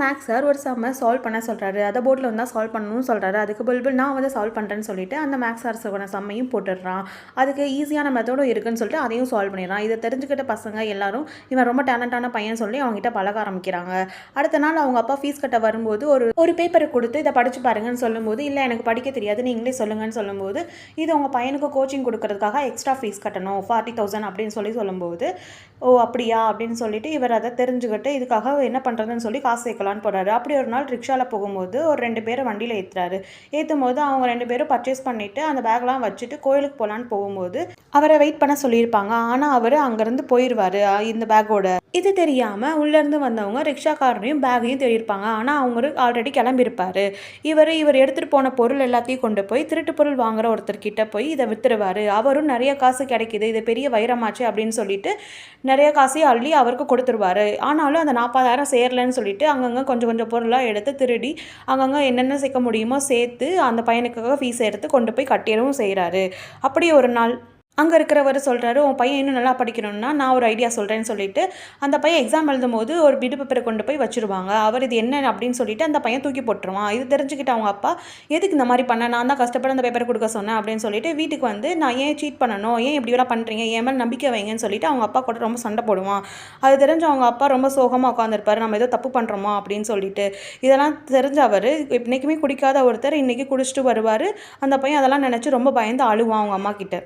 Maths sir ஒரு சம்ம solve பண்ண சொல்கிறாரு. அதை போர்டில் வந்தால் சால்வ் பண்ணணும்னு சொல்கிறாரு. அதுக்கு புல்புல் நான் வந்து சால்வ் பண்ணுறேன்னு சொல்லிட்டு அந்த மேக்ஸ் சார் சம்மையும் போட்டுடுறான். அதுக்கு ஈஸியான மெத்தடும் இருக்குன்னு சொல்லிட்டு அதையும் சால்வ் பண்ணிடுறான். இதை தெரிஞ்சுக்கிட்ட பசங்க எல்லாரும் இவன் ரொம்ப டேலண்டான பையன் சொல்லி அவங்ககிட்ட பழக ஆரம்பிக்கிறாங்க. அடுத்த நாள் அவங்க அப்பா ஃபீஸ் கட்ட வரும்போது ஒரு பேப்பரை கொடுத்து இதை படிச்சு பாருங்கன்னு சொல்லும்போது, இல்லை எனக்கு படிக்க தெரியாது, நீங்களே சொல்லுங்கன்னு சொல்லும்போது, இது உங்கள் பையனுக்கு கோச்சிங் கொடுக்கறதுக்காக எக்ஸ்ட்ரா ஃபீஸ் கட்டணும் 40,000 அப்படின்னு சொல்லும்போது, ஓ அப்படியா அப்படின்னு சொல்லிட்டு இவர் அதை தெரிஞ்சுக்கிட்டு இதுக்காக என்ன பண்ணுறதுன்னு சொல்லி காசு சேர்க்கலான்னு போகிறாரு. அப்படி ஒரு நாள் ரிக்ஷாவில் போகும்போது ஒரு 2 பேரை வண்டியில் ஏற்றும் போது அவங்க 2 பேரும் பர்ச்சேஸ் பண்ணிவிட்டு அந்த பேக்லாம் வச்சுட்டு கோயிலுக்கு போகலான்னு போகும்போது அவரை வெயிட் பண்ண சொல்லியிருப்பாங்க. ஆனால் அவர் அங்கேருந்து போயிடுவார் இந்த பேக்கோட. இது தெரியாமல் உள்ளேருந்து வந்தவங்க ரிக்ஷாக்காரனையும் பேக்கையும் தேடியிருப்பாங்க. ஆனால் அவங்க ஆல்ரெடி கிளம்பியிருப்பார். இவர் எடுத்துகிட்டு போன பொருள் எல்லாத்தையும் கொண்டு போய் திருட்டு பொருள் வாங்குற ஒருத்தர்கிட்ட போய் இதை விற்றுருவார். அவரும் நிறைய காசு கிடைக்கிது, இது பெரிய வைரமாச்சு அப்படின்னு சொல்லிட்டு நிறைய காசையும் அள்ளி அவருக்கு கொடுத்துருவார். ஆனாலும் அந்த 40,000 சேரலன்னு சொல்லிட்டு அங்கங்கே கொஞ்சம் கொஞ்சம் பொருளாக எடுத்து திருடி அங்கங்கே என்னென்ன சேர்க்க முடியுமோ சேர்த்து அந்த பையனுக்காக ஃபீஸ் எடுத்து கொண்டு போய் கட்டிடவும் செய்கிறாரு. அப்படி ஒரு நாள் அங்கே இருக்கிறவர் சொல்கிறாரு, உன் பையன் இன்னும் நல்லா படிக்கணும்னா நான் ஒரு ஐடியா சொல்கிறேன்னு சொல்லிட்டு அந்த பையன் எக்ஸாம் எழுதும் போது ஒரு பிடு பேப்பரை கொண்டு போய் வச்சுருவாங்க. அவர் இது என்ன அப்படின்னு சொல்லிட்டு அந்த பையன் தூக்கி போட்டுருவான். இது தெரிஞ்சுக்கிட்டு அவங்க அப்பா, எதுக்கு இந்த மாதிரி பண்ண, நான் தான் கஷ்டப்பட்டு அந்த பேப்பரை கொடுக்க சொன்னேன் அப்படின்னு சொல்லிட்டு வீட்டுக்கு வந்து, நான் ஏன் சீட் பண்ணணும், ஏன் இப்படிலாம் பண்ணுறீங்க, என் மேலே நம்பிக்கை வைங்கன்னு சொல்லிட்டு அவங்க அப்பா கூட ரொம்ப சண்டை போடுவான். அது தெரிஞ்சு அவங்க அப்பா ரொம்ப சோகமாக உட்காந்துருப்பாரு, நம்ம ஏதோ தப்பு பண்ணுறோமா அப்படின்னு சொல்லிட்டு. இதெல்லாம் தெரிஞ்ச அவர் இன்றைக்குமே குடிக்காத ஒருத்தர் இன்றைக்கி குடிச்சிட்டு வருவார். அந்த பையன் அதெல்லாம் நினச்சி ரொம்ப பயந்து அழுவான் அவங்க அம்மா கிட்ட.